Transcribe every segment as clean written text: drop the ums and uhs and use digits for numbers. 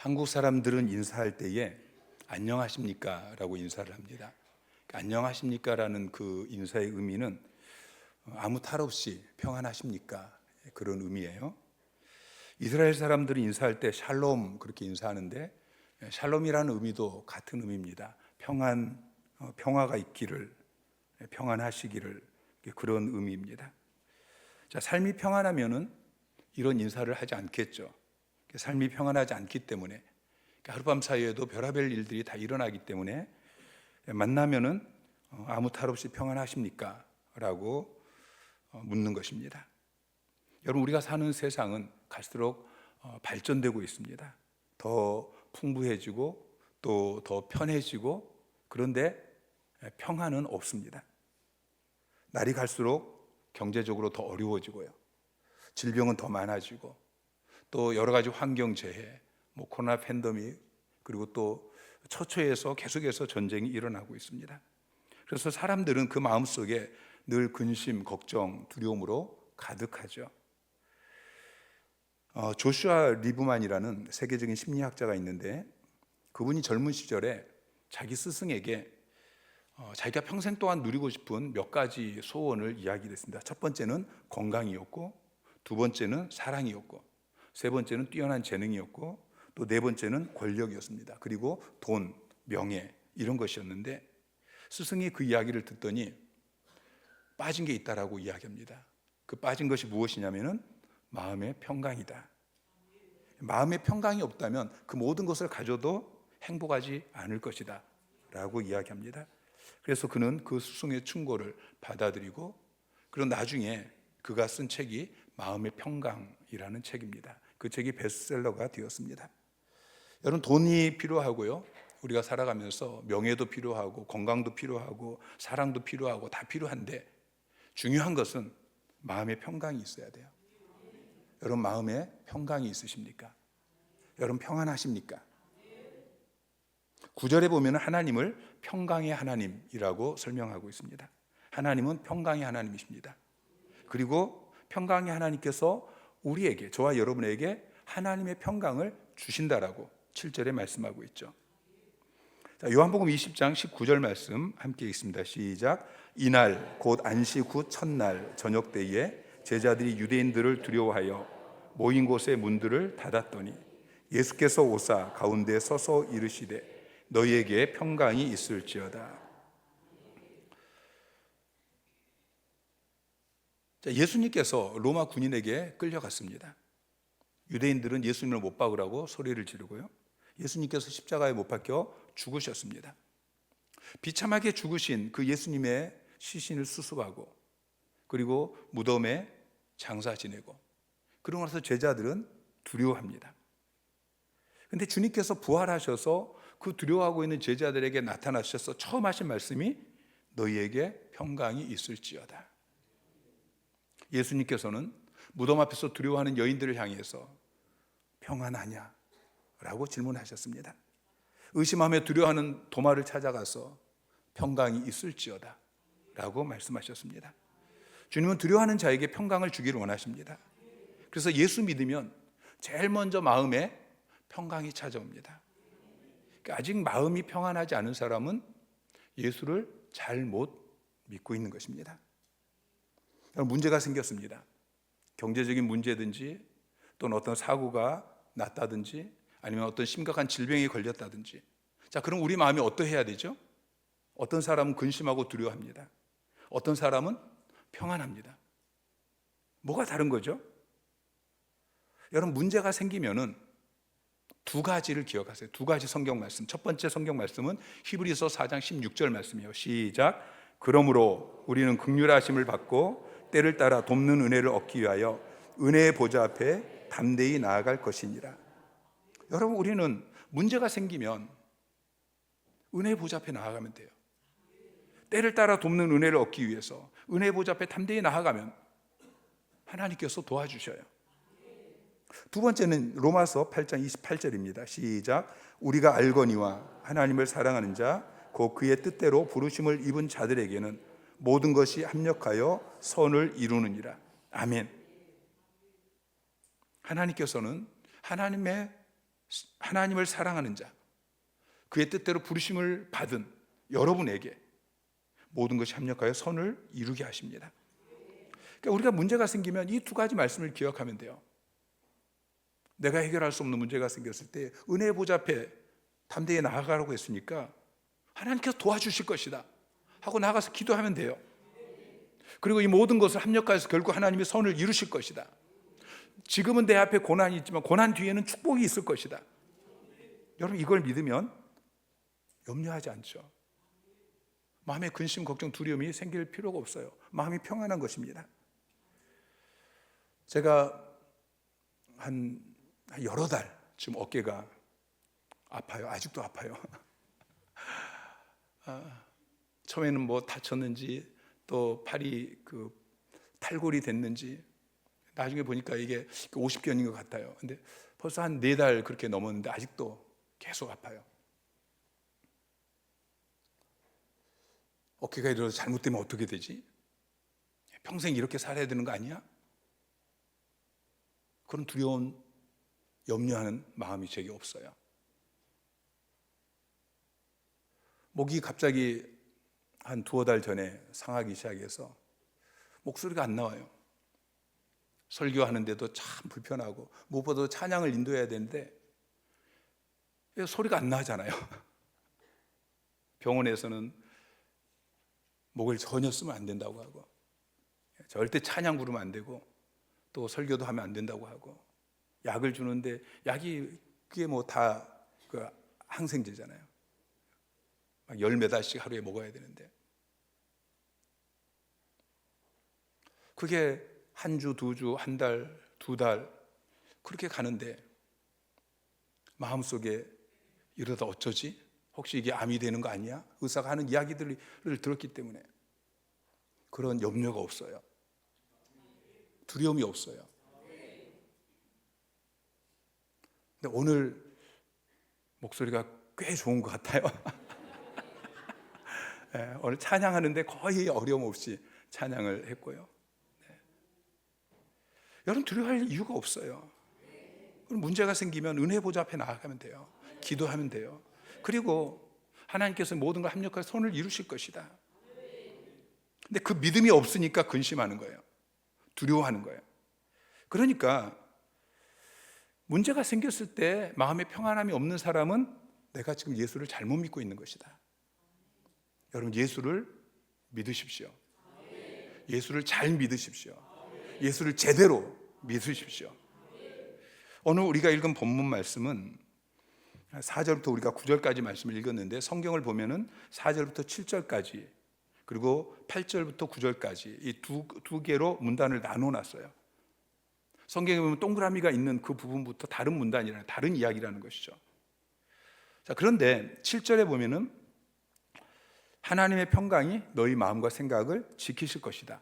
한국 사람들은 인사할 때에 안녕하십니까? 라고 인사를 합니다. 안녕하십니까? 라는 그 인사의 의미는 아무 탈 없이 평안하십니까? 그런 의미예요. 이스라엘 사람들이 인사할 때 샬롬 그렇게 인사하는데 샬롬이라는 의미도 같은 의미입니다. 평안, 평화가 있기를, 평안하시기를, 그런 의미입니다. 자, 삶이 평안하면은 이런 인사를 하지 않겠죠. 삶이 평안하지 않기 때문에, 하룻밤 사이에도 별의별 일들이 다 일어나기 때문에 만나면은 아무 탈 없이 평안하십니까? 라고 묻는 것입니다. 여러분, 우리가 사는 세상은 갈수록 발전되고 있습니다. 더 풍부해지고 또 더 편해지고, 그런데 평안은 없습니다. 날이 갈수록 경제적으로 더 어려워지고요, 질병은 더 많아지고, 또 여러 가지 환경재해, 코로나 팬데믹, 그리고 또 처처에서 계속해서 전쟁이 일어나고 있습니다. 그래서 사람들은 그 마음속에 늘 근심, 걱정, 두려움으로 가득하죠. 조슈아 리브만이라는 세계적인 심리학자가 있는데, 그분이 젊은 시절에 자기 스승에게 자기가 평생 동안 누리고 싶은 몇 가지 소원을 이야기했습니다. 첫 번째는 건강이었고, 두 번째는 사랑이었고, 세 번째는 뛰어난 재능이었고, 또 네 번째는 권력이었습니다. 그리고 돈, 명예, 이런 것이었는데, 스승이 그 이야기를 듣더니 빠진 게 있다라고 이야기합니다. 그 빠진 것이 무엇이냐면은 마음의 평강이다. 마음의 평강이 없다면 그 모든 것을 가져도 행복하지 않을 것이다 라고 이야기합니다. 그래서 그는 그 스승의 충고를 받아들이고, 그런 나중에 그가 쓴 책이 마음의 평강이라는 책입니다. 그 책이 베스트셀러가 되었습니다. 여러분, 돈이 필요하고요, 우리가 살아가면서 명예도 필요하고 건강도 필요하고 사랑도 필요하고 다 필요한데, 중요한 것은 마음의 평강이 있어야 돼요. 여러분, 마음에 평강이 있으십니까? 여러분, 평안하십니까? 9절에 보면 하나님을 평강의 하나님이라고 설명하고 있습니다. 하나님은 평강의 하나님이십니다. 그리고 평강의 하나님께서 우리에게, 저와 여러분에게 하나님의 평강을 주신다라고 7절에 말씀하고 있죠. 자, 요한복음 20장 19절 말씀 함께 읽습니다. 시작. 이날 곧 안식 후 첫날 저녁 때에 제자들이 유대인들을 두려워하여 모인 곳의 문들을 닫았더니 예수께서 오사 가운데 서서 이르시되 너희에게 평강이 있을지어다. 자, 예수님께서 로마 군인에게 끌려갔습니다. 유대인들은 예수님을 못 박으라고 소리를 지르고요, 예수님께서 십자가에 못 박혀 죽으셨습니다. 비참하게 죽으신 그 예수님의 시신을 수습하고, 그리고 무덤에 장사 지내고, 그러고 나서 제자들은 두려워합니다. 그런데 주님께서 부활하셔서 그 두려워하고 있는 제자들에게 나타나셔서 처음 하신 말씀이 너희에게 평강이 있을지어다. 예수님께서는 무덤 앞에서 두려워하는 여인들을 향해서 평안하냐? 라고 질문하셨습니다. 의심하며 두려워하는 도마를 찾아가서 평강이 있을지어다 라고 말씀하셨습니다. 주님은 두려워하는 자에게 평강을 주기를 원하십니다. 그래서 예수 믿으면 제일 먼저 마음에 평강이 찾아옵니다. 그러니까 아직 마음이 평안하지 않은 사람은 예수를 잘 못 믿고 있는 것입니다. 문제가 생겼습니다. 경제적인 문제든지, 또는 어떤 사고가 났다든지, 아니면 어떤 심각한 질병에 걸렸다든지. 자, 그럼 우리 마음이 어떠해야 되죠? 어떤 사람은 근심하고 두려워합니다. 어떤 사람은 평안합니다. 뭐가 다른 거죠? 여러분, 문제가 생기면은 두 가지를 기억하세요. 두 가지 성경 말씀. 첫 번째 성경 말씀은 히브리서 4장 16절 말씀이에요. 시작. 그러므로 우리는 긍휼하심을 받고 때를 따라 돕는 은혜를 얻기 위하여 은혜의 보좌 앞에 담대히 나아갈 것이니라. 여러분, 우리는 문제가 생기면 은혜의 보좌 앞에 나아가면 돼요. 때를 따라 돕는 은혜를 얻기 위해서 은혜의 보좌 앞에 담대히 나아가면 하나님께서 도와주셔요. 두 번째는 로마서 8장 28절입니다. 시작. 우리가 알거니와 하나님을 사랑하는 자 곧 그의 뜻대로 부르심을 입은 자들에게는 모든 것이 합력하여 선을 이루느니라. 아멘. 하나님께서는 하나님의 하나님을 사랑하는 자, 그의 뜻대로 부르심을 받은 여러분에게 모든 것이 합력하여 선을 이루게 하십니다. 그러니까 우리가 문제가 생기면 이 두 가지 말씀을 기억하면 돼요. 내가 해결할 수 없는 문제가 생겼을 때 은혜의 보좌 앞에 담대히 나아가라고 했으니까 하나님께서 도와주실 것이다 하고 나가서 기도하면 돼요. 그리고 이 모든 것을 합력하여서 결국 하나님이 선을 이루실 것이다. 지금은 내 앞에 고난이 있지만 고난 뒤에는 축복이 있을 것이다. 여러분, 이걸 믿으면 염려하지 않죠. 마음에 근심, 걱정, 두려움이 생길 필요가 없어요. 마음이 평안한 것입니다. 제가 한 여러 달 지금 어깨가 아파요. 아직도 아파요. 처음에는 뭐 다쳤는지 또 팔이 탈골이 됐는지 나중에 보니까 이게 50견인 것 같아요. 근데 벌써 한 4달 그렇게 넘었는데 아직도 계속 아파요. 어깨가 이래서 잘못되면 어떻게 되지? 평생 이렇게 살아야 되는 거 아니야? 그런 두려운, 염려하는 마음이 제게 없어요. 목이 갑자기 한 2-5달 전에 상하기 시작해서 목소리가 안 나와요. 설교하는데도 참 불편하고 무엇보다도 찬양을 인도해야 되는데 소리가 안 나잖아요. 병원에서는 목을 전혀 쓰면 안 된다고 하고 절대 찬양 부르면 안 되고 또 설교도 하면 안 된다고 하고 약을 주는데 약이 그게 뭐 다 항생제잖아요. 막 10몇 알씩 하루에 먹어야 되는데 그게 한 주, 2주, 한 달, 2달 그렇게 가는데 마음속에 이러다 어쩌지? 혹시 이게 암이 되는 거 아니야? 의사가 하는 이야기들을 들었기 때문에 그런 염려가 없어요. 두려움이 없어요. 근데 오늘 목소리가 꽤 좋은 것 같아요. 네, 오늘 찬양하는데 거의 어려움 없이 찬양을 했고요. 네. 여러분 두려워할 이유가 없어요. 문제가 생기면 은혜 보좌 앞에 나아가면 돼요. 기도하면 돼요. 그리고 하나님께서 모든 걸 합력하여 선을 이루실 것이다. 근데 그 믿음이 없으니까 근심하는 거예요. 두려워하는 거예요. 그러니까 문제가 생겼을 때 마음에 평안함이 없는 사람은 내가 지금 예수를 잘못 믿고 있는 것이다. 여러분, 예수를 믿으십시오. 예수를 잘 믿으십시오. 예수를 제대로 믿으십시오. 오늘 우리가 읽은 본문 말씀은 4절부터 우리가 9절까지 말씀을 읽었는데 성경을 보면은 4절부터 7절까지 그리고 8절부터 9절까지 이 두 개로 문단을 나눠 놨어요. 성경에 보면 동그라미가 있는 그 부분부터 다른 문단이라는, 다른 이야기라는 것이죠. 자, 그런데 7절에 보면은 하나님의 평강이 너희 마음과 생각을 지키실 것이다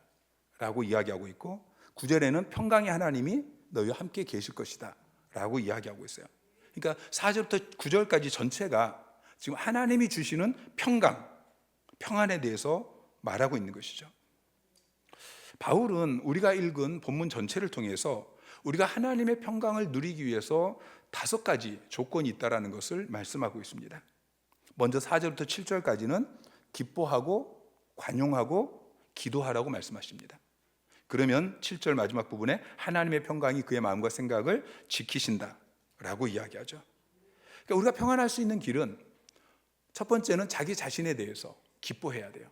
라고 이야기하고 있고 9절에는 평강의 하나님이 너희와 함께 계실 것이다 라고 이야기하고 있어요. 그러니까 4절부터 9절까지 전체가 지금 하나님이 주시는 평강, 평안에 대해서 말하고 있는 것이죠. 바울은 우리가 읽은 본문 전체를 통해서 우리가 하나님의 평강을 누리기 위해서 5가지 조건이 있다는 것을 말씀하고 있습니다. 먼저 4절부터 7절까지는 기뻐하고 관용하고 기도하라고 말씀하십니다. 그러면 7절 마지막 부분에 하나님의 평강이 그의 마음과 생각을 지키신다 라고 이야기하죠. 그러니까 우리가 평안할 수 있는 길은 첫 번째는 자기 자신에 대해서 기뻐해야 돼요.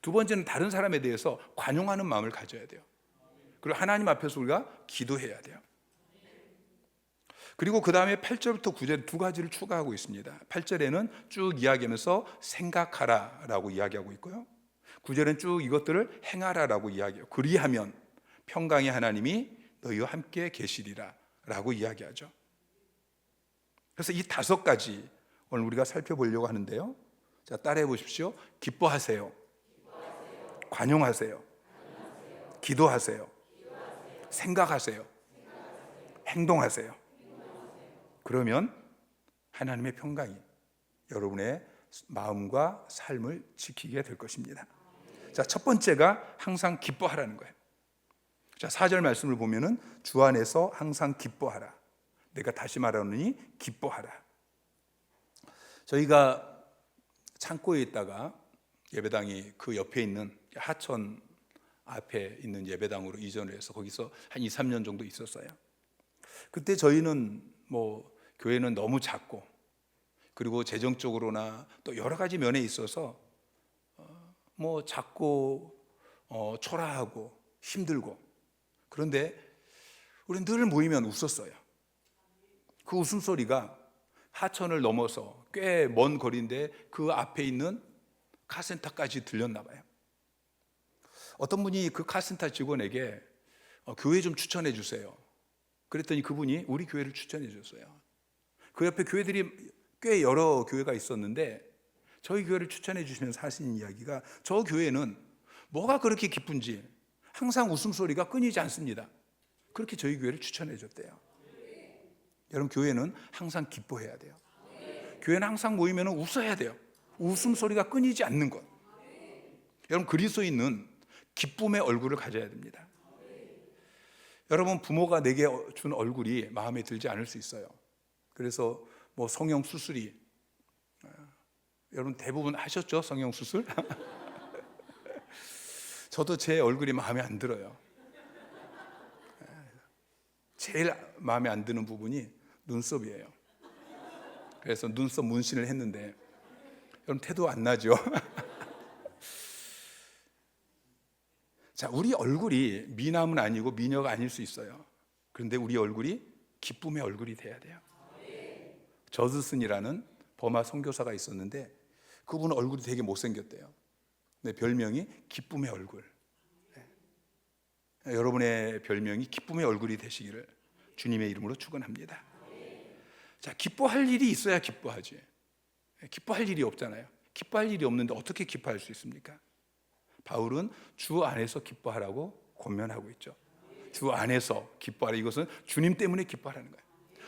두 번째는 다른 사람에 대해서 관용하는 마음을 가져야 돼요. 그리고 하나님 앞에서 우리가 기도해야 돼요. 그리고 그 다음에 8절부터 9절 2가지를 추가하고 있습니다. 8절에는 쭉 이야기하면서 생각하라 라고 이야기하고 있고요. 9절은 쭉 이것들을 행하라 라고 이야기해요. 그리하면 평강의 하나님이 너희와 함께 계시리라 라고 이야기하죠. 그래서 이 5가지 오늘 우리가 살펴보려고 하는데요. 자, 따라해 보십시오. 기뻐하세요. 관용하세요. 기도하세요. 생각하세요. 행동하세요. 그러면 하나님의 평강이 여러분의 마음과 삶을 지키게 될 것입니다. 자, 첫 번째가 항상 기뻐하라는 거예요. 자, 4절 말씀을 보면은 주 안에서 항상 기뻐하라. 내가 다시 말하노니 기뻐하라. 저희가 창고에 있다가 예배당이 그 옆에 있는 하천 앞에 있는 예배당으로 이전을 해서 거기서 한 2, 3년 정도 있었어요. 그때 저희는 교회는 너무 작고, 그리고 재정적으로나 또 여러 가지 면에 있어서 작고 초라하고 힘들고, 그런데 우리는 늘 모이면 웃었어요. 그 웃음소리가 하천을 넘어서 꽤 먼 거리인데 그 앞에 있는 카센터까지 들렸나 봐요. 어떤 분이 그 카센터 직원에게 교회 좀 추천해 주세요. 그랬더니 그분이 우리 교회를 추천해 줬어요. 그 옆에 교회들이 꽤 여러 교회가 있었는데 저희 교회를 추천해 주시면서 하신 이야기가, 저 교회는 뭐가 그렇게 기쁜지 항상 웃음소리가 끊이지 않습니다. 그렇게 저희 교회를 추천해 줬대요. 여러분, 교회는 항상 기뻐해야 돼요. 교회는 항상 모이면 웃어야 돼요. 웃음소리가 끊이지 않는 것. 여러분, 그리스도인은 기쁨의 얼굴을 가져야 됩니다. 여러분, 부모가 내게 준 얼굴이 마음에 들지 않을 수 있어요. 그래서 성형 수술이, 여러분 대부분 하셨죠? 성형 수술? 저도 제 얼굴이 마음에 안 들어요. 제일 마음에 안 드는 부분이 눈썹이에요. 그래서 눈썹 문신을 했는데 여러분 태도 안 나죠? 자, 우리 얼굴이 미남은 아니고 미녀가 아닐 수 있어요. 그런데 우리 얼굴이 기쁨의 얼굴이 돼야 돼요. 저드슨이라는 버마 선교사가 있었는데 그분은 얼굴이 되게 못생겼대요. 근데 별명이 기쁨의 얼굴. 여러분의 별명이 기쁨의 얼굴이 되시기를 주님의 이름으로 축원합니다. 자, 기뻐할 일이 있어야 기뻐하지. 기뻐할 일이 없잖아요. 기뻐할 일이 없는데 어떻게 기뻐할 수 있습니까? 바울은 주 안에서 기뻐하라고 권면하고 있죠. 주 안에서 기뻐하라. 이것은 주님 때문에 기뻐하라는 거예요.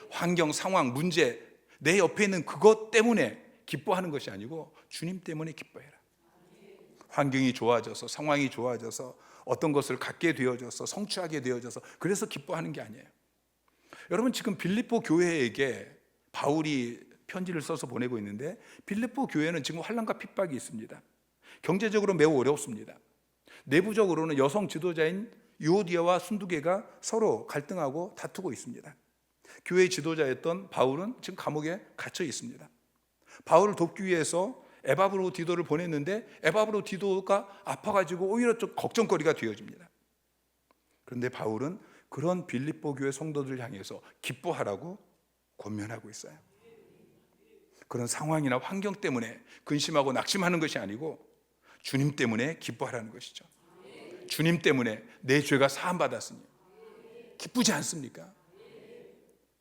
환경, 상황, 문제, 내 옆에 있는 그것 때문에 기뻐하는 것이 아니고 주님 때문에 기뻐해라. 환경이 좋아져서, 상황이 좋아져서, 어떤 것을 갖게 되어져서, 성취하게 되어져서 그래서 기뻐하는 게 아니에요. 여러분, 지금 빌립보 교회에게 바울이 편지를 써서 보내고 있는데 빌립보 교회는 지금 환난과 핍박이 있습니다. 경제적으로 매우 어렵습니다. 내부적으로는 여성 지도자인 유오디아와 순두계가 서로 갈등하고 다투고 있습니다. 교회 지도자였던 바울은 지금 감옥에 갇혀 있습니다. 바울을 돕기 위해서 에바브로디도를 보냈는데 에바브로디도가 아파가지고 오히려 좀 걱정거리가 되어집니다. 그런데 바울은 그런 빌립보 교회 성도들을 향해서 기뻐하라고 권면하고 있어요. 그런 상황이나 환경 때문에 근심하고 낙심하는 것이 아니고 주님 때문에 기뻐하라는 것이죠. 주님 때문에 내 죄가 사함받았으니 기쁘지 않습니까?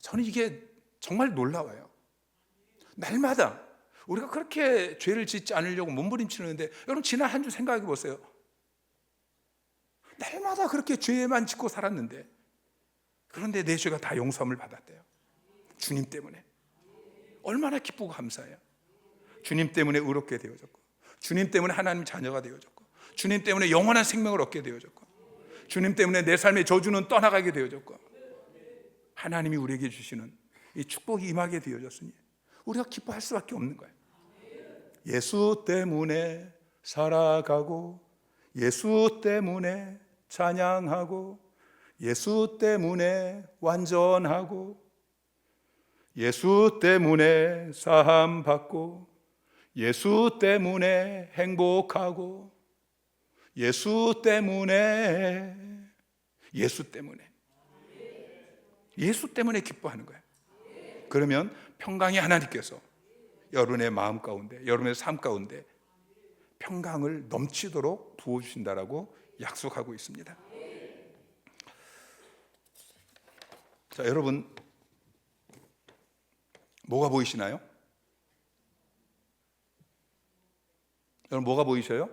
저는 이게 정말 놀라워요. 날마다 우리가 그렇게 죄를 짓지 않으려고 몸부림치는데, 여러분 지난 한 주 생각해 보세요. 날마다 그렇게 죄만 짓고 살았는데, 그런데 내 죄가 다 용서함을 받았대요. 주님 때문에. 얼마나 기쁘고 감사해요. 주님 때문에 의롭게 되어졌고, 주님 때문에 하나님 자녀가 되어졌고, 주님 때문에 영원한 생명을 얻게 되어졌고, 주님 때문에 내 삶의 저주는 떠나가게 되어졌고, 하나님이 우리에게 주시는 이 축복이 임하게 되어졌으니 우리가 기뻐할 수밖에 없는 거예요. 예수 때문에 살아가고, 예수 때문에 찬양하고, 예수 때문에 완전하고, 예수 때문에 사함 받고, 예수 때문에 행복하고, 예수 때문에 기뻐하는 거예요. 그러면 평강의 하나님께서 여러분의 마음 가운데, 여러분의 삶 가운데 평강을 넘치도록 부어주신다라고 약속하고 있습니다. 자, 여러분 뭐가 보이시나요? 여러분 뭐가 보이셔요?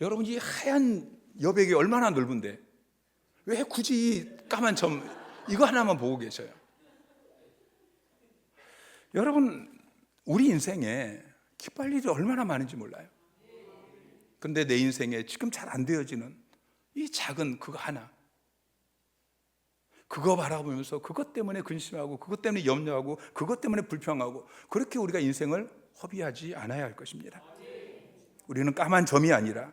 여러분 이 하얀 여백이 얼마나 넓은데 왜 굳이 이 까만 점 이거 하나만 보고 계셔요? 여러분 우리 인생에 기뻐할 일이 얼마나 많은지 몰라요. 그런데 내 인생에 지금 잘 안 되어지는 이 작은 그거 하나, 그거 바라보면서 그것 때문에 근심하고 그것 때문에 염려하고 그것 때문에 불평하고 그렇게 우리가 인생을 허비하지 않아야 할 것입니다. 우리는 까만 점이 아니라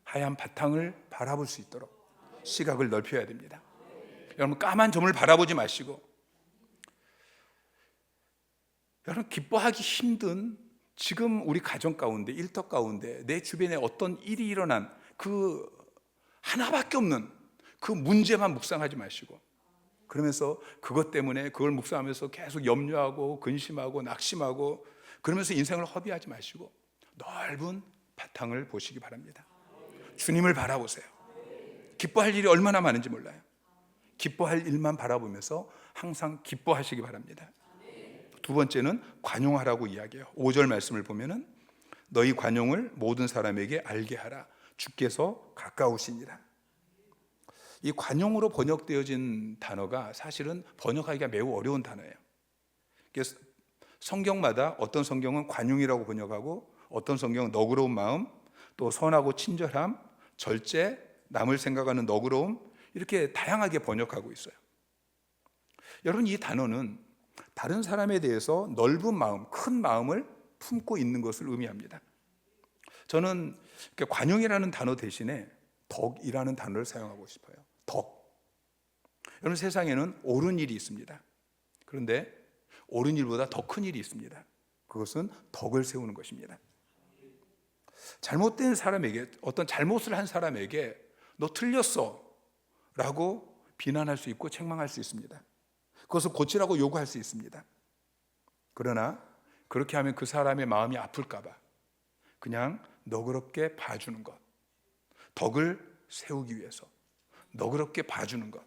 하얀 바탕을 바라볼 수 있도록 시각을 넓혀야 됩니다. 여러분, 까만 점을 바라보지 마시고, 여러분, 기뻐하기 힘든 지금 우리 가정 가운데, 일터 가운데, 내 주변에 어떤 일이 일어난 그 하나밖에 없는 그 문제만 묵상하지 마시고, 그러면서 그것 때문에 그걸 묵상하면서 계속 염려하고 근심하고 낙심하고 그러면서 인생을 허비하지 마시고 넓은 바탕을 보시기 바랍니다. 주님을 바라보세요. 기뻐할 일이 얼마나 많은지 몰라요. 기뻐할 일만 바라보면서 항상 기뻐하시기 바랍니다. 두 번째는 관용하라고 이야기해요. 5절 말씀을 보면은 너희 관용을 모든 사람에게 알게 하라. 주께서 가까우시니라. 이 관용으로 번역되어진 단어가 사실은 번역하기가 매우 어려운 단어예요. 그래서 성경마다 어떤 성경은 관용이라고 번역하고 어떤 성경은 너그러운 마음, 또 선하고 친절함, 절제, 남을 생각하는 너그러움, 이렇게 다양하게 번역하고 있어요. 여러분, 이 단어는 다른 사람에 대해서 넓은 마음, 큰 마음을 품고 있는 것을 의미합니다. 저는 관용이라는 단어 대신에 덕이라는 단어를 사용하고 싶어요. 덕. 여러분, 세상에는 옳은 일이 있습니다. 그런데 옳은 일보다 더 큰 일이 있습니다. 그것은 덕을 세우는 것입니다. 잘못된 사람에게, 어떤 잘못을 한 사람에게 너 틀렸어 라고 비난할 수 있고 책망할 수 있습니다. 그것을 고치라고 요구할 수 있습니다. 그러나 그렇게 하면 그 사람의 마음이 아플까 봐 그냥 너그럽게 봐주는 것, 덕을 세우기 위해서 너그럽게 봐주는 것,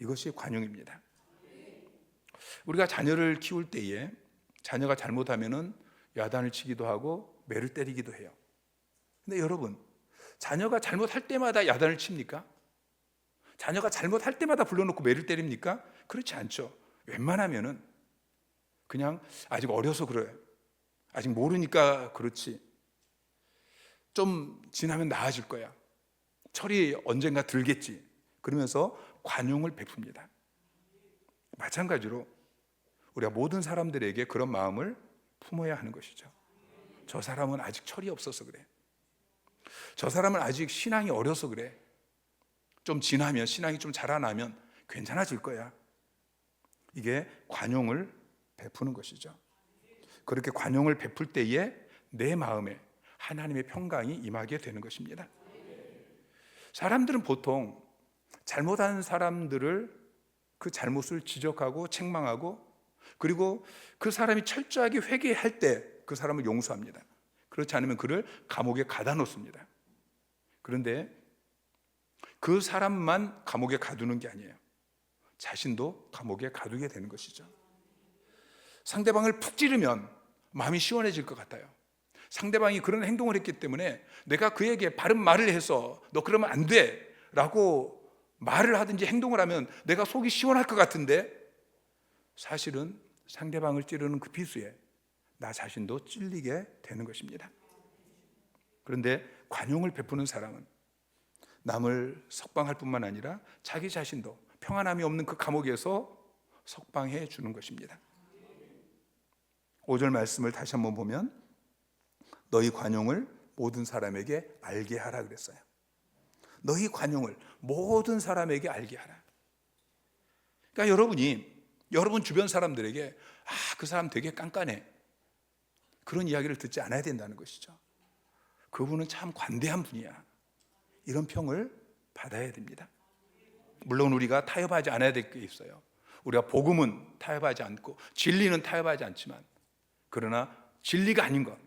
이것이 관용입니다. 우리가 자녀를 키울 때에 자녀가 잘못하면은 야단을 치기도 하고 매를 때리기도 해요. 근데 여러분, 자녀가 잘못할 때마다 야단을 칩니까? 자녀가 잘못할 때마다 불러놓고 매를 때립니까? 그렇지 않죠. 웬만하면은 그냥 아직 어려서 그래, 아직 모르니까 그렇지, 좀 지나면 나아질 거야, 철이 언젠가 들겠지, 그러면서 관용을 베풉니다. 마찬가지로 우리가 모든 사람들에게 그런 마음을 품어야 하는 것이죠. 저 사람은 아직 철이 없어서 그래, 저 사람은 아직 신앙이 어려서 그래, 좀 지나면, 신앙이 좀 자라나면 괜찮아질 거야. 이게 관용을 베푸는 것이죠. 그렇게 관용을 베풀 때에 내 마음에 하나님의 평강이 임하게 되는 것입니다. 사람들은 보통 잘못하는 사람들을, 그 잘못을 지적하고 책망하고, 그리고 그 사람이 철저하게 회개할 때 그 사람을 용서합니다. 그렇지 않으면 그를 감옥에 가다 놓습니다. 그런데 그 사람만 감옥에 가두는 게 아니에요. 자신도 감옥에 가두게 되는 것이죠. 상대방을 푹 찌르면 마음이 시원해질 것 같아요. 상대방이 그런 행동을 했기 때문에 내가 그에게 바른 말을 해서 너 그러면 안 돼 라고 말을 하든지 행동을 하면 내가 속이 시원할 것 같은데, 사실은 상대방을 찌르는 그 비수에 나 자신도 찔리게 되는 것입니다. 그런데 관용을 베푸는 사람은 남을 석방할 뿐만 아니라 자기 자신도 평안함이 없는 그 감옥에서 석방해 주는 것입니다. 5절 말씀을 다시 한번 보면 너희 관용을 모든 사람에게 알게 하라 그랬어요. 너희 관용을 모든 사람에게 알게 하라. 그러니까 여러분 주변 사람들에게 그 사람 되게 깐깐해, 그런 이야기를 듣지 않아야 된다는 것이죠. 그분은 참 관대한 분이야, 이런 평을 받아야 됩니다. 물론 우리가 타협하지 않아야 될 게 있어요. 우리가 복음은 타협하지 않고 진리는 타협하지 않지만, 그러나 진리가 아닌 것,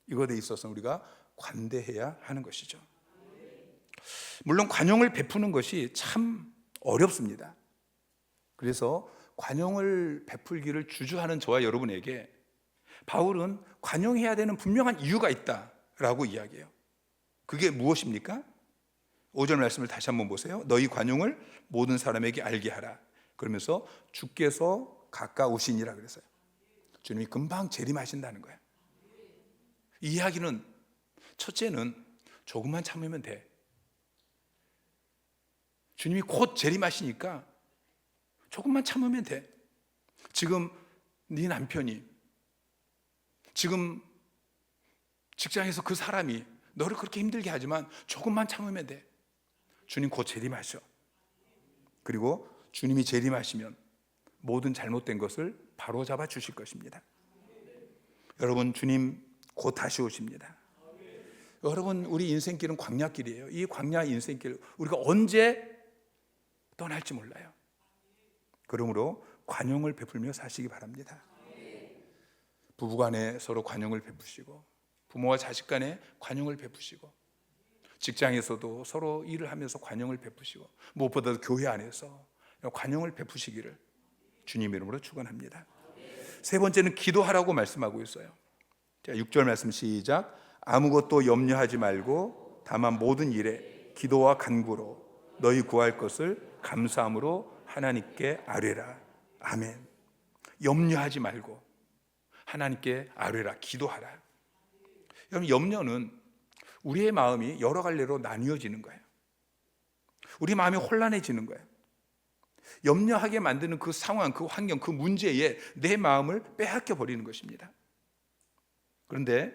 이것에 있어서 우리가 관대해야 하는 것이죠. 물론 관용을 베푸는 것이 참 어렵습니다. 그래서 관용을 베풀기를 주저하는 저와 여러분에게 바울은 관용해야 되는 분명한 이유가 있다라고 이야기해요. 그게 무엇입니까? 5절 말씀을 다시 한번 보세요. 너희 관용을 모든 사람에게 알게 하라. 그러면서 주께서 가까우시니라 그랬어요. 주님이 금방 재림하신다는 거예요. 이 이야기는, 첫째는 조금만 참으면 돼. 주님이 곧 재림하시니까 조금만 참으면 돼. 지금 네 남편이, 지금 직장에서 그 사람이 너를 그렇게 힘들게 하지만 조금만 참으면 돼. 주님 곧 재림하셔. 그리고 주님이 재림하시면 모든 잘못된 것을 바로잡아 주실 것입니다. 여러분, 주님 곧 다시 오십니다. 여러분, 우리 인생길은 광야길이에요. 이 광야 인생길 우리가 언제 떠날지 몰라요. 그러므로 관용을 베풀며 사시기 바랍니다. 부부간에 서로 관용을 베푸시고, 부모와 자식 간에 관용을 베푸시고, 직장에서도 서로 일을 하면서 관용을 베푸시고, 무엇보다도 교회 안에서 관용을 베푸시기를 주님 이름으로 축원합니다. 세 번째는 기도하라고 말씀하고 있어요. 자, 6절 말씀 시작. 아무것도 염려하지 말고 다만 모든 일에 기도와 간구로 너희 구할 것을 감사함으로 하나님께 아뢰라. 아멘. 염려하지 말고 하나님께 아뢰라, 기도하라. 여러분, 염려는 우리의 마음이 여러 갈래로 나뉘어지는 거예요. 우리 마음이 혼란해지는 거예요. 염려하게 만드는 그 상황, 그 환경, 그 문제에 내 마음을 빼앗겨 버리는 것입니다. 그런데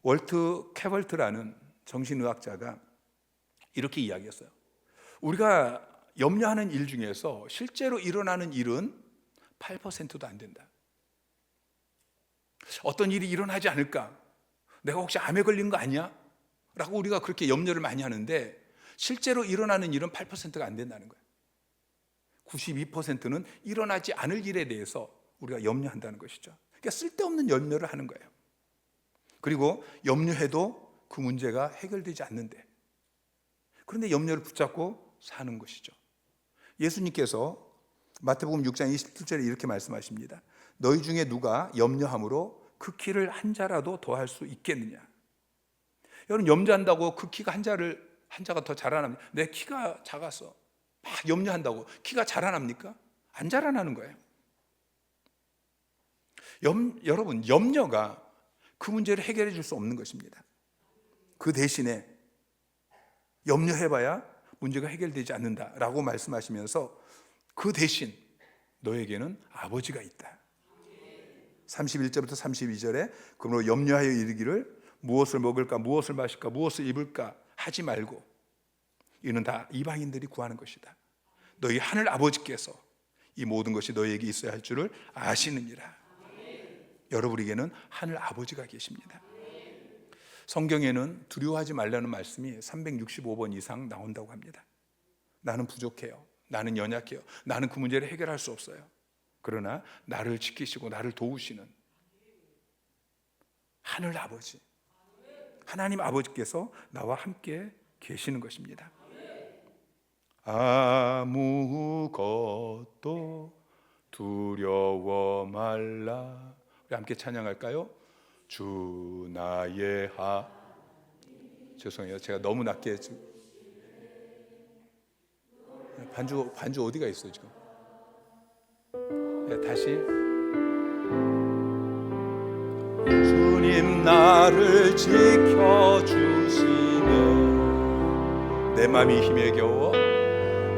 월트 캐벌트라는 정신의학자가 이렇게 이야기했어요. 우리가 염려하는 일 중에서 실제로 일어나는 일은 8%도 안 된다. 어떤 일이 일어나지 않을까? 내가 혹시 암에 걸린 거 아니야? 라고 우리가 그렇게 염려를 많이 하는데 실제로 일어나는 일은 8%가 안 된다는 거예요. 92%는 일어나지 않을 일에 대해서 우리가 염려한다는 것이죠. 그러니까 쓸데없는 염려를 하는 거예요. 그리고 염려해도 그 문제가 해결되지 않는데, 그런데 염려를 붙잡고 사는 것이죠. 예수님께서 마태복음 6장 27절에 이렇게 말씀하십니다. 너희 중에 누가 염려함으로 그 키를 한 자라도 더할 수 있겠느냐? 여러분, 염려한다고 그 키가 한 자가 더 자라납니까? 내 키가 작아서 막 염려한다고 키가 자라납니까? 안 자라나는 거예요. 여러분, 염려가 그 문제를 해결해 줄 수 없는 것입니다. 그 대신에 염려해봐야 문제가 해결되지 않는다라고 말씀하시면서 그 대신 너에게는 아버지가 있다. 31절부터 32절에 그러므로 염려하여 이르기를 무엇을 먹을까, 무엇을 마실까, 무엇을 입을까 하지 말고 이는 다 이방인들이 구하는 것이다. 너희 하늘 아버지께서 이 모든 것이 너희에게 있어야 할 줄을 아시느니라. 여러분에게는 하늘 아버지가 계십니다. 성경에는 두려워하지 말라는 말씀이 365번 이상 나온다고 합니다. 나는 부족해요. 나는 연약해요. 나는 그 문제를 해결할 수 없어요. 그러나 나를 지키시고 나를 도우시는 하늘 아버지, 하나님 아버지께서 나와 함께 계시는 것입니다. 아무것도 두려워 말라. 우리 함께 찬양할까요? 주 나의 죄송해요, 제가 너무 낮게 반주 어디가 있어요 지금? 네, 다시. 주님 나를 지켜주시네. 내 맘이 힘에 겨워,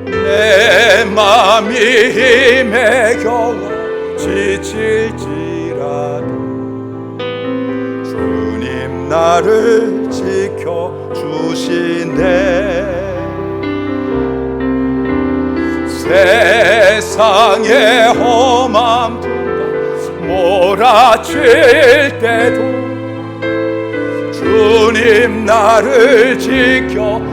내 맘이 힘에 겨워 지칠지라도 주님 나를 지켜주시네. 세상의 험한 불과 몰아칠 때도 주님 나를 지켜주시네.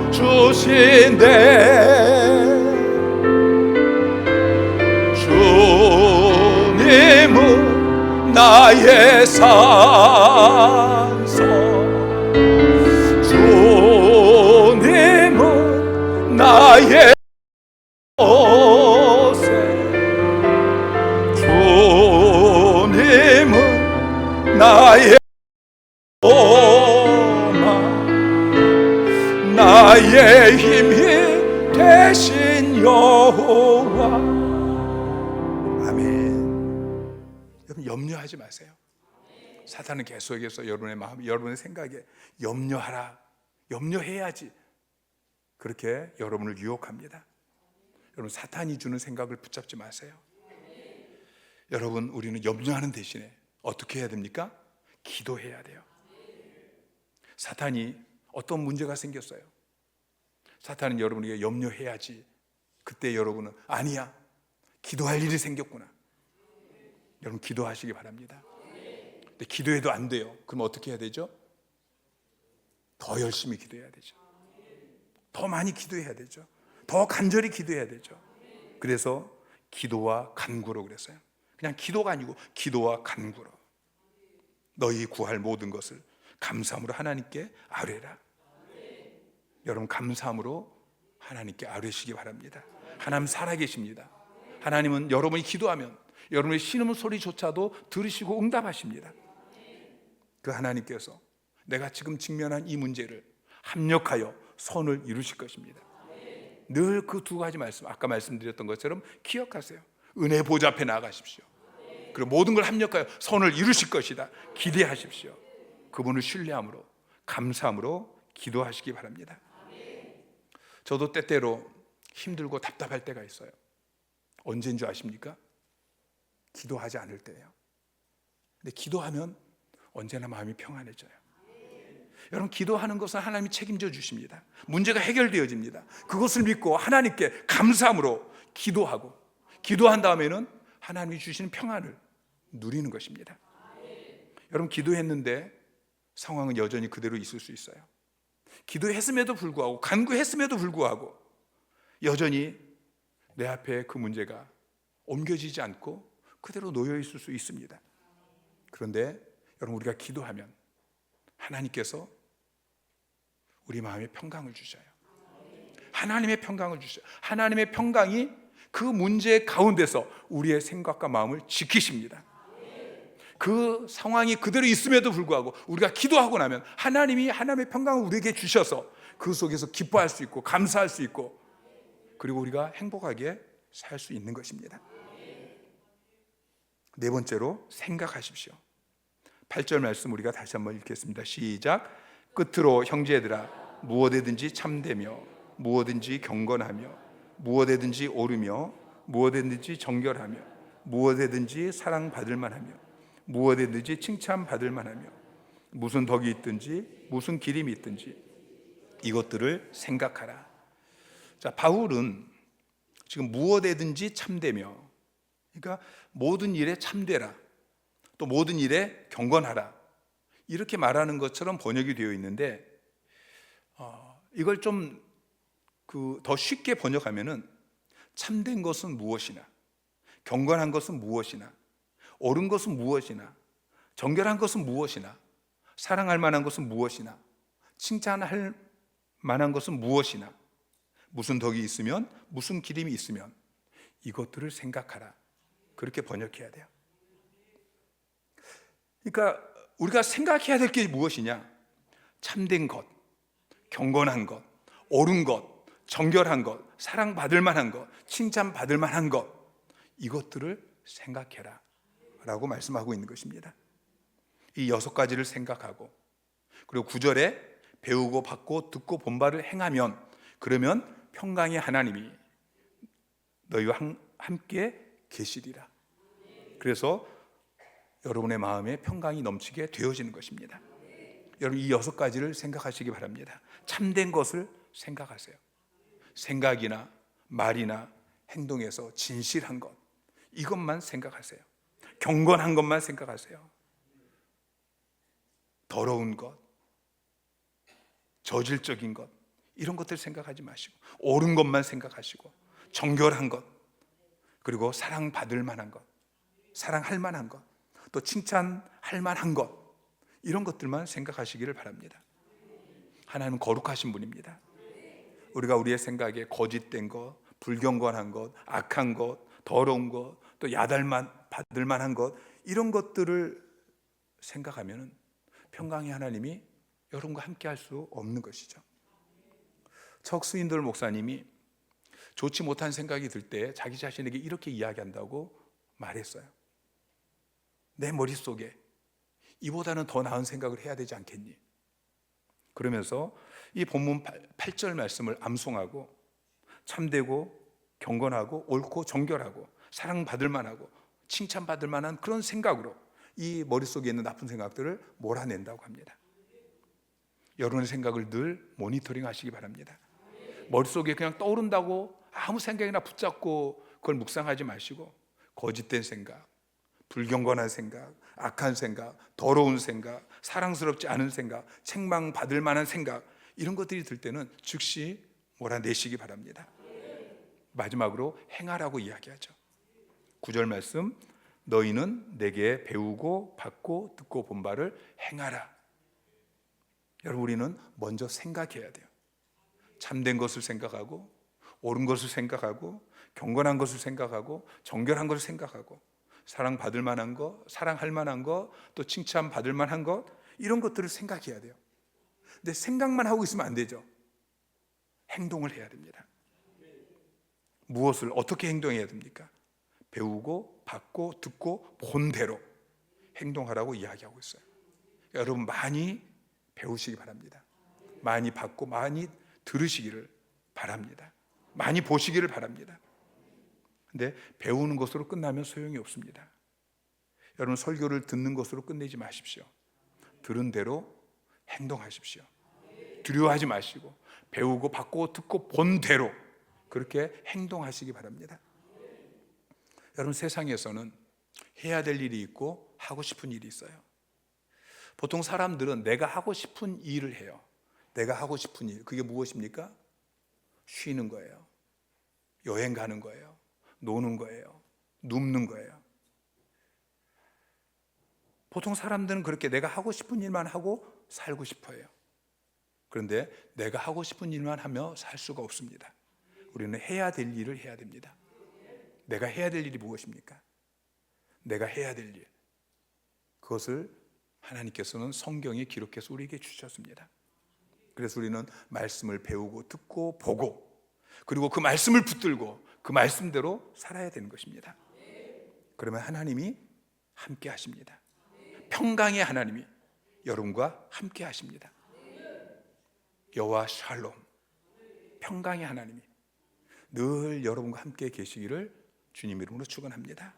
주님은 나의 산성, 주님은 나의 곳에, 주님은 나의 소망, 나의 힘이 되신 여호와. 아멘. 여러분, 염려하지 마세요. 사탄은 계속해서 여러분의 마음, 여러분의 생각에 염려하라, 염려해야지, 그렇게 여러분을 유혹합니다. 여러분, 사탄이 주는 생각을 붙잡지 마세요. 여러분, 우리는 염려하는 대신에 어떻게 해야 됩니까? 기도해야 돼요. 사탄이 어떤 문제가 생겼어요. 사탄은 여러분에게 염려해야지. 그때 여러분은 아니야, 기도할 일이 생겼구나. 여러분, 기도하시기 바랍니다. 근데 기도해도 안 돼요. 그럼 어떻게 해야 되죠? 더 열심히 기도해야 되죠. 더 많이 기도해야 되죠. 더 간절히 기도해야 되죠. 그래서 기도와 간구로 그랬어요. 그냥 기도가 아니고 기도와 간구로 너희 구할 모든 것을 감사함으로 하나님께 아뢰라. 여러분, 감사함으로 하나님께 아뢰시기 바랍니다. 하나님 살아계십니다. 하나님은 여러분이 기도하면 여러분의 신음소리조차도 들으시고 응답하십니다. 그 하나님께서 내가 지금 직면한 이 문제를 합력하여 선을 이루실 것입니다. 늘 그 두 가지 말씀, 아까 말씀드렸던 것처럼 기억하세요. 은혜 보좌 앞에 나아가십시오. 그리고 모든 걸 합력하여 선을 이루실 것이다. 기대하십시오. 그분을 신뢰함으로, 감사함으로 기도하시기 바랍니다. 저도 때때로 힘들고 답답할 때가 있어요. 언제인 줄 아십니까? 기도하지 않을 때예요. 근데 기도하면 언제나 마음이 평안해져요. 여러분, 기도하는 것은 하나님이 책임져 주십니다. 문제가 해결되어집니다. 그것을 믿고 하나님께 감사함으로 기도하고, 기도한 다음에는 하나님이 주시는 평안을 누리는 것입니다. 여러분, 기도했는데 상황은 여전히 그대로 있을 수 있어요. 기도했음에도 불구하고, 간구했음에도 불구하고 여전히 내 앞에 그 문제가 옮겨지지 않고 그대로 놓여 있을 수 있습니다. 그런데 여러분, 우리가 기도하면 하나님께서 우리 마음에 평강을 주셔요. 하나님의 평강을 주셔요. 하나님의 평강이 그 문제 가운데서 우리의 생각과 마음을 지키십니다. 그 상황이 그대로 있음에도 불구하고 우리가 기도하고 나면 하나님이 하나님의 평강을 우리에게 주셔서 그 속에서 기뻐할 수 있고 감사할 수 있고, 그리고 우리가 행복하게 살 수 있는 것입니다. 네 번째로, 생각하십시오. 8절 말씀 우리가 다시 한번 읽겠습니다. 시작. 끝으로 형제들아, 무엇이든지 참되며 무엇이든지 경건하며 무엇이든지 옳으며 무엇이든지 정결하며 무엇이든지 사랑받을 만하며 무엇이든지 칭찬받을 만하며 무슨 덕이 있든지 무슨 기림이 있든지 이것들을 생각하라. 자, 바울은 지금 무엇이든지 참되며, 그러니까 모든 일에 참되라, 또 모든 일에 경건하라, 이렇게 말하는 것처럼 번역이 되어 있는데, 이걸 좀 더 쉽게 번역하면은 참된 것은 무엇이나, 경건한 것은 무엇이나, 옳은 것은 무엇이나, 정결한 것은 무엇이나, 사랑할 만한 것은 무엇이나, 칭찬할 만한 것은 무엇이나, 무슨 덕이 있으면, 무슨 기림이 있으면 이것들을 생각하라. 그렇게 번역해야 돼요. 그러니까 우리가 생각해야 될 게 무엇이냐? 참된 것, 경건한 것, 옳은 것, 정결한 것, 사랑받을 만한 것, 칭찬받을 만한 것, 이것들을 생각해라 라고 말씀하고 있는 것입니다. 이 6가지를 생각하고, 그리고 9절에 배우고 받고 듣고 본 바를 행하면, 그러면 평강의 하나님이 너희와 함께 계시리라. 그래서 여러분의 마음에 평강이 넘치게 되어지는 것입니다. 여러분, 이 6가지를 생각하시기 바랍니다. 참된 것을 생각하세요. 생각이나 말이나 행동에서 진실한 것, 이것만 생각하세요. 경건한 것만 생각하세요. 더러운 것, 저질적인 것, 이런 것들 생각하지 마시고 옳은 것만 생각하시고, 정결한 것, 그리고 사랑받을 만한 것, 사랑할 만한 것, 또 칭찬할 만한 것, 이런 것들만 생각하시기를 바랍니다. 하나님은 거룩하신 분입니다. 우리가 우리의 생각에 거짓된 것, 불경건한 것, 악한 것, 더러운 것, 또 야단만 받을 만한 것, 이런 것들을 생각하면 평강의 하나님이 여러분과 함께 할 수 없는 것이죠. 척 스윈돌 목사님이 좋지 못한 생각이 들 때 자기 자신에게 이렇게 이야기한다고 말했어요. 내 머릿속에 이보다는 더 나은 생각을 해야 되지 않겠니? 그러면서 이 본문 8절 말씀을 암송하고 참되고 경건하고 옳고 정결하고 사랑받을 만하고 칭찬받을 만한 그런 생각으로 이 머릿속에 있는 나쁜 생각들을 몰아낸다고 합니다. 여러분의 생각을 늘 모니터링 하시기 바랍니다. 머릿속에 그냥 떠오른다고 아무 생각이나 붙잡고 그걸 묵상하지 마시고 거짓된 생각, 불경건한 생각, 악한 생각, 더러운 생각, 사랑스럽지 않은 생각, 책망받을 만한 생각, 이런 것들이 들 때는 즉시 몰아내시기 바랍니다. 마지막으로 행하라고 이야기하죠. 9절 말씀, 너희는 내게 배우고 받고 듣고 본 바를 행하라. 여러분, 우리는 먼저 생각해야 돼요. 참된 것을 생각하고 옳은 것을 생각하고 경건한 것을 생각하고 정결한 것을 생각하고 사랑받을 만한 것, 사랑할 만한 것, 또 칭찬받을 만한 것, 이런 것들을 생각해야 돼요. 근데 생각만 하고 있으면 안 되죠. 행동을 해야 됩니다. 무엇을 어떻게 행동해야 됩니까? 배우고 받고 듣고 본 대로 행동하라고 이야기하고 있어요. 여러분, 많이 배우시기 바랍니다. 많이 받고 많이 들으시기를 바랍니다. 많이 보시기를 바랍니다. 근데 배우는 것으로 끝나면 소용이 없습니다. 여러분, 설교를 듣는 것으로 끝내지 마십시오. 들은 대로 행동하십시오. 두려워하지 마시고 배우고 받고 듣고 본 대로 그렇게 행동하시기 바랍니다. 여러분, 세상에서는 해야 될 일이 있고 하고 싶은 일이 있어요. 보통 사람들은 내가 하고 싶은 일을 해요. 내가 하고 싶은 일, 그게 무엇입니까? 쉬는 거예요. 여행 가는 거예요. 노는 거예요. 눕는 거예요. 보통 사람들은 그렇게 내가 하고 싶은 일만 하고 살고 싶어요. 그런데 내가 하고 싶은 일만 하며 살 수가 없습니다. 우리는 해야 될 일을 해야 됩니다. 내가 해야 될 일이 무엇입니까? 내가 해야 될 일, 그것을 하나님께서는 성경에 기록해서 우리에게 주셨습니다. 그래서 우리는 말씀을 배우고 듣고 보고, 그리고 그 말씀을 붙들고 그 말씀대로 살아야 되는 것입니다. 그러면 하나님이 함께 하십니다. 평강의 하나님이 여러분과 함께 하십니다. 여호와 샬롬, 평강의 하나님이 늘 여러분과 함께 계시기를 주님 이름으로 축원합니다.